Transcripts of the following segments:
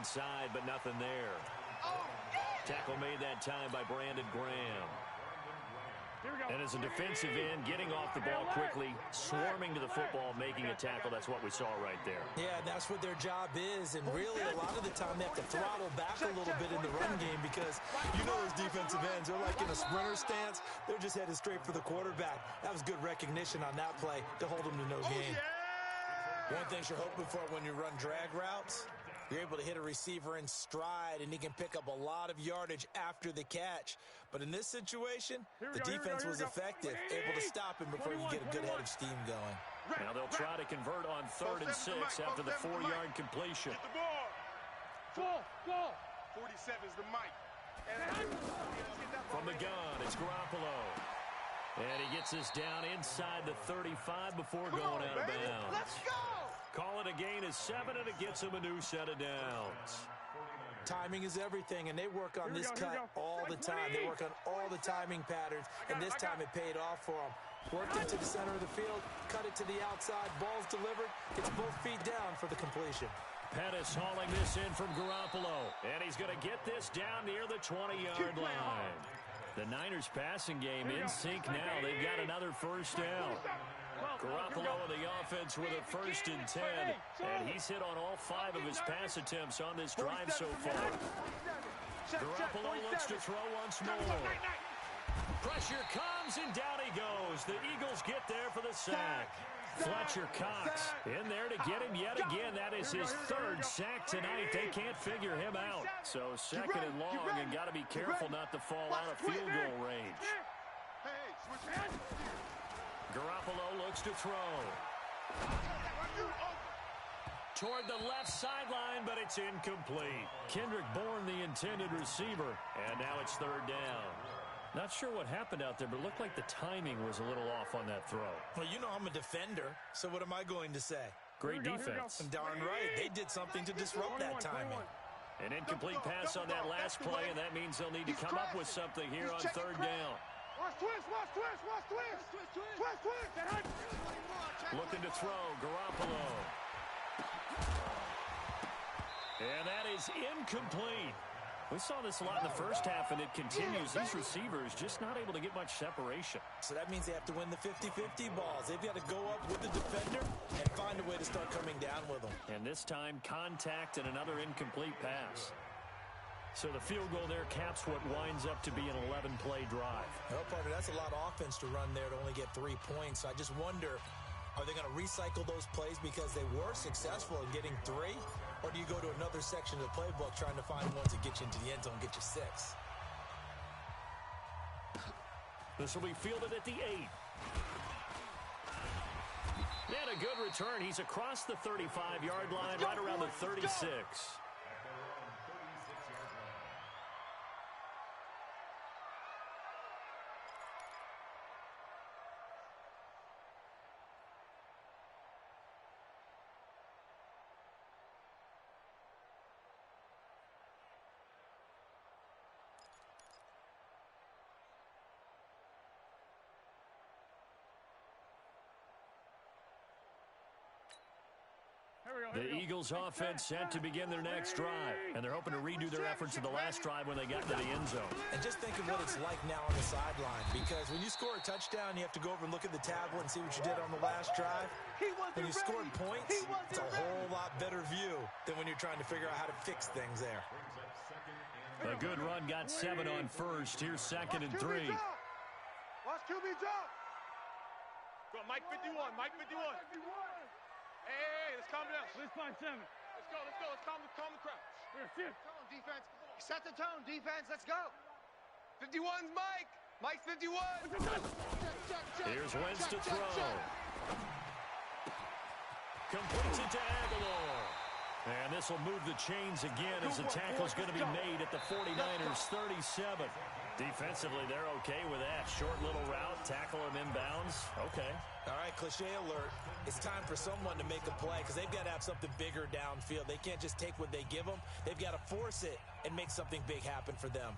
inside, but nothing there. Tackle made that time by Brandon Graham. And as a defensive end, getting off the ball quickly, swarming to the football, making a tackle, that's what we saw right there. Yeah, that's what their job is, and really a lot of the time they have to throttle back a little bit in the run game because you know those defensive ends, they're like in a sprinter stance. They're just headed straight for the quarterback. That was good recognition on that play to hold them to no gain. One thing you're hoping for when you run drag routes, you're able to hit a receiver in stride, and he can pick up a lot of yardage after the catch. But in this situation, the defense was effective, able to stop him before he could get a good head of steam going. Now they'll try to convert on 3rd and 6 after the 4-yard completion. Get the ball. Go. 47 is the mic. From the gun, it's Garoppolo. And he gets this down inside the 35 before going out of bounds. Let's go! Call it a gain of 7, and it gets him a new set of downs. Timing is everything, and they work on this cut all the time. They work on all the timing patterns, and this time it paid off for them. Worked it to the center of the field, cut it to the outside, ball's delivered, gets both feet down for the completion. Pettis hauling this in from Garoppolo, and he's going to get this down near the 20-yard line. The Niners passing game in sync now. They've got another first down. Garoppolo and the offense with a 1st and 10, and he's hit on all 5 of his pass attempts on this drive so far. Garoppolo looks to throw once more. Pressure comes, and down he goes. The Eagles get there for the sack. Fletcher Cox in there to get him yet again. That is his 3rd sack tonight. They can't figure him out. So 2nd and long, and got to be careful not to fall out of field goal range. Garoppolo looks to throw. Toward the left sideline, but it's incomplete. Kendrick Bourne, the intended receiver, and now it's 3rd down. Not sure what happened out there, but it looked like the timing was a little off on that throw. Well, you know I'm a defender, so what am I going to say? Great defense. Darn right. They did something to disrupt that timing. An incomplete pass on that last play, and that means they'll need to come up with something here on 3rd down. Watch twist. Looking to throw, Garoppolo. And that is incomplete. We saw this a lot in the first half, and it continues. These receivers just not able to get much separation. So that means they have to win the 50-50 balls. They've got to go up with the defender and find a way to start coming down with them. And this time, contact and another incomplete pass. So the field goal there caps what winds up to be an 11-play drive. Well, partner, that's a lot of offense to run there to only get 3 points. So I just wonder, are they going to recycle those plays because they were successful in getting 3? Or do you go to another section of the playbook trying to find ones that get you into the end zone and get you 6? This will be fielded at the 8. And a good return. He's across the 35-yard line, right around the 36. The Eagles offense set to begin their next drive, and they're hoping to redo their efforts of the last drive when they got into the end zone. And just think of what it's like now on the sideline, because when you score a touchdown, you have to go over and look at the tablet and see what you did on the last drive. When you scored points, it's a whole lot better view than when you're trying to figure out how to fix things there. A good run got 7 on first. Here's 2nd and 3. Watch QB drop. Go, Mike 51. Hey, let's calm down. Let's find 7. Let's go. Let's calm the crowd. Here, Tone, defense. Set the tone, defense. Let's go. 51's Mike. Mike's 51. Here's Wentz to throw. Completes it to Aguilar. And this will move the chains again as the tackle's going to be made at the 49ers 37. Defensively, they're okay with that. Short little route, tackle him inbounds. Okay. All right, cliche alert. It's time for someone to make a play because they've got to have something bigger downfield. They can't just take what they give them. They've got to force it and make something big happen for them.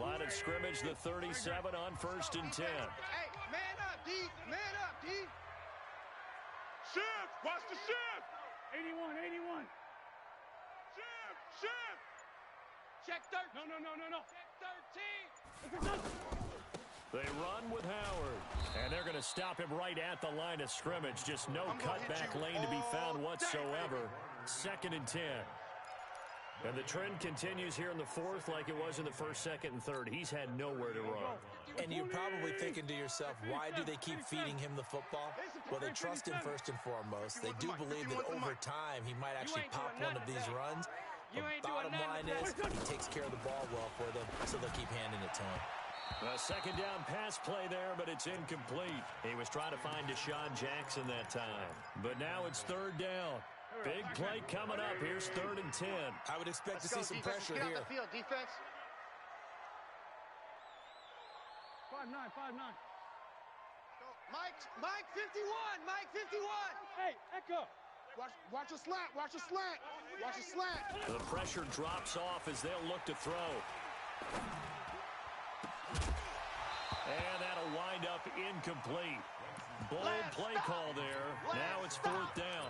Line of of scrimmage, the 37 on 1st and 10. Hey, man up, D. Man up, D. Shift! Watch the shift! 81, 81. Shift! Check 13. No. Check 13. They run with Howard, and they're going to stop him right at the line of scrimmage. Just no cutback lane to be found whatsoever. 2nd and 10. And the trend continues here in the 4th like it was in the 1st, 2nd, and 3rd. He's had nowhere to run. And you're probably thinking to yourself, why do they keep feeding him the football? Well, they trust him first and foremost. They do believe that over time he might actually pop one of these runs. The bottom line is he takes care of the ball well for them, so they'll keep handing it to him. A 2nd down pass play there, but it's incomplete. He was trying to find Deshaun Jackson that time. But now it's 3rd down. Big play coming up. Here's 3rd and 10. I would expect to see some pressure Get here. out the field, defense. 5-9. Mike 51. Mike 51. Hey, Echo. Watch a slant! Watch a slant! Watch a slant! The pressure drops off as they'll look to throw. And that'll wind up incomplete. Bold play call there. Now it's 4th down.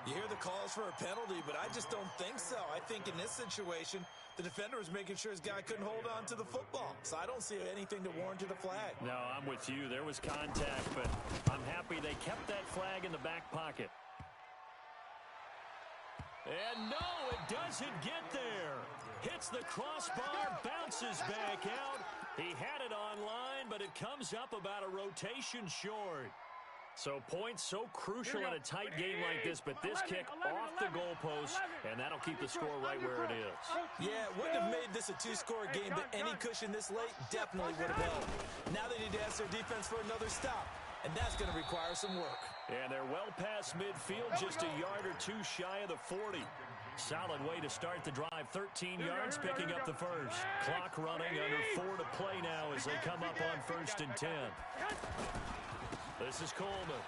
You hear the calls for a penalty, but I just don't think so. I think in this situation, the defender was making sure his guy couldn't hold on to the football. So I don't see anything to warrant a flag. No, I'm with you. There was contact, but I'm happy they kept that flag in the back pocket. And no, it doesn't get there. Hits the crossbar, bounces back out. He had it online, but it comes up about a rotation short. So points so crucial in a tight game like this, but this kick off the goalpost, and that'll keep the score right where it is. Yeah, it wouldn't have made this a two-score game, but any cushion this late definitely would have helped. Now they need to ask their defense for another stop, and that's going to require some work. And they're well past midfield, just a yard or two shy of the 40. Solid way to start the drive. 13 yards, picking up the first. Clock running, under 4 to play now as they come up on 1st and 10. This is Coleman.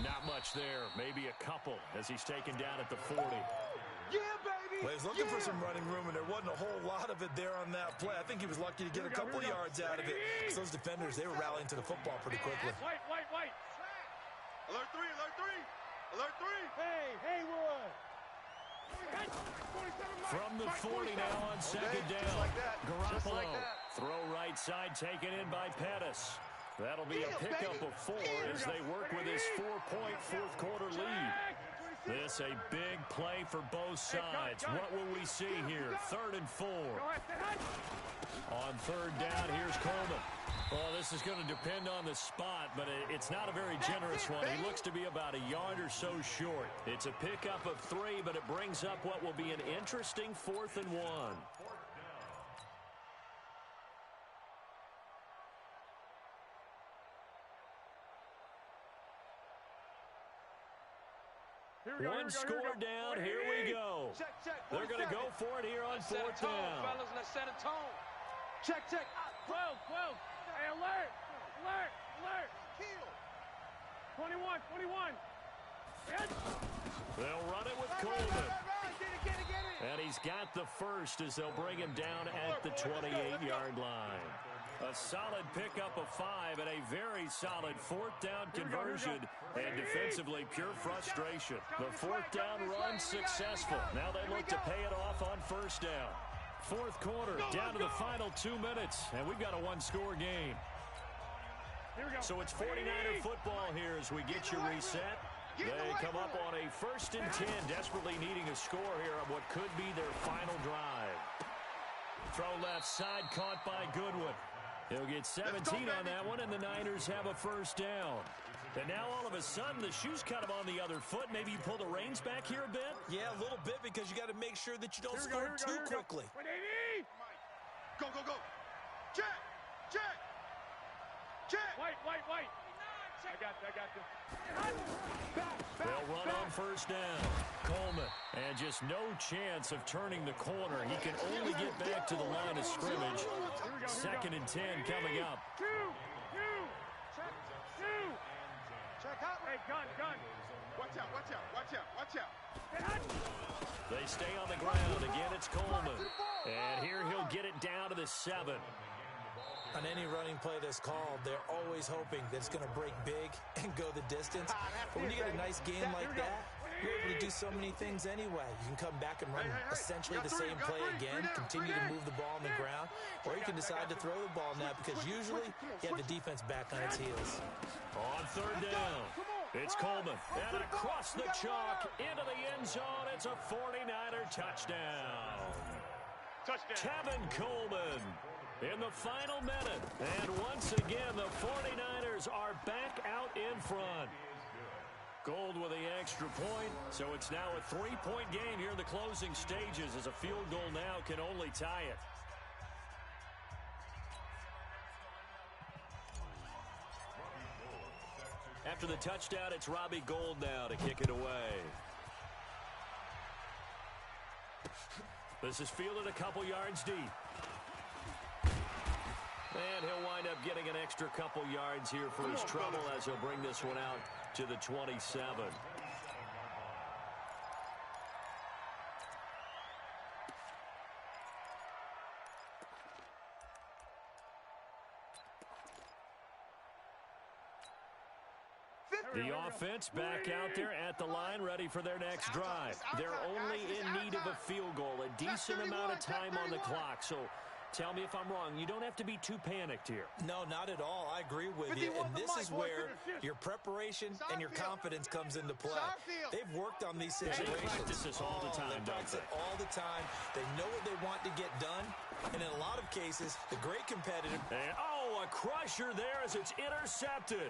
Not much there. Maybe a couple as he's taken down at the 40. Yeah, baby. Well, he's looking for some running room, and there wasn't a whole lot of it there on that play. I think he was lucky to get a couple of yards out of it, because those defenders, they were rallying to the football pretty quickly. White. Alert 3! Alert 3! Alert 3! Hey, Haywood. From the 40 now on 2nd down. Just like that. Garoppolo. Just like that. Throw right side taken in by Pettis. That'll be a pickup of 4 as they work with his 4-point fourth-quarter lead. This a big play for both sides. What will we see here? 3rd and 4. On 3rd down, here's Coleman. Well, this is going to depend on the spot, but it's not a very generous one. He looks to be about a yard or so short. It's a pickup of 3, but it brings up what will be an interesting 4th and 1. One score down, here we go. They're going to go for it here on 4th down. Fellas, let's set a tone. Check. 12. Hey, alert. 21. They'll run it with Coleman. Get it. And he's got the first as they'll bring him down at the 28-yard line. A solid pickup of 5 and a very solid 4th down conversion. And defensively, pure frustration. The 4th down run successful. Now they look to pay it off on 1st down. 4th quarter, down to the final 2 minutes. And we've got a one-score game. So it's 49er football here as we get you reset. They come up on a 1st and 10, desperately needing a score here on what could be their final drive. Throw left side, caught by Goodwin. He'll get 17 on that one, and the Niners have a 1st down. And now all of a sudden, the shoe's kind of on the other foot. Maybe you pull the reins back here a bit? Yeah, a little bit, because you got to make sure that you don't score too quickly. Go! Check! White. I got this. They'll run on 1st down. Coleman, and just no chance of turning the corner. He can only get back to the line of scrimmage. 2nd and 10 coming up. Check out. Hey, gun. Watch out, watch out, watch out, watch out. They stay on the ground. Again, it's Coleman. And here he'll get it down to the 7. On any running play that's called, they're always hoping that it's going to break big and go the distance. But when you get a nice game like that, you're able to do so many things anyway. You can come back and run essentially the same play again, continue to move the ball on the ground, or you can decide to throw the ball now because usually you have the defense back on its heels. On 3rd down, it's Coleman. And across the chalk into the end zone, it's a 49er touchdown. Tevin Coleman in the final minute. And once again, the 49ers are back out in front. Gold with the extra point, so it's now a 3-point game here in the closing stages as a field goal now can only tie it. After the touchdown, it's Robbie Gould now to kick it away. This is fielded a couple yards deep. And he'll wind up getting an extra couple yards here for his trouble as he'll bring this one out to the 27. The offense back out there at the line, ready for their next drive. They're only in need of a field goal, a decent amount of time on the clock. So tell me if I'm wrong. You don't have to be too panicked here. No, not at all. I agree with you. And this is where your preparation and your confidence comes into play. They've worked on these situations. They practice this all the time, they practice it all the time. They know what they want to get done. And in a lot of cases, the great competitive. And, a crusher there as it's intercepted.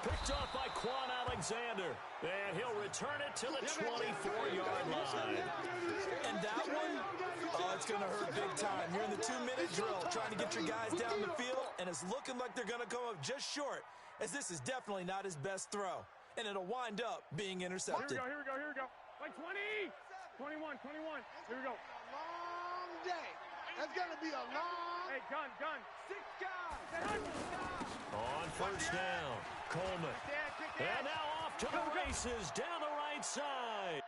Picked off by Quan Alexander. And he'll return it to the 24-yard line. And that one, it's going to hurt big time. You're in the 2-minute drill trying to get your guys down the field, and it's looking like they're going to come up just short, as this is definitely not his best throw. And it'll wind up being intercepted. Here we go. Like 20, 21. Here we go. Long day. That's going to be a long... Hey, gun. 6 guys. On 1st down, Coleman. And now off to the races down the right side.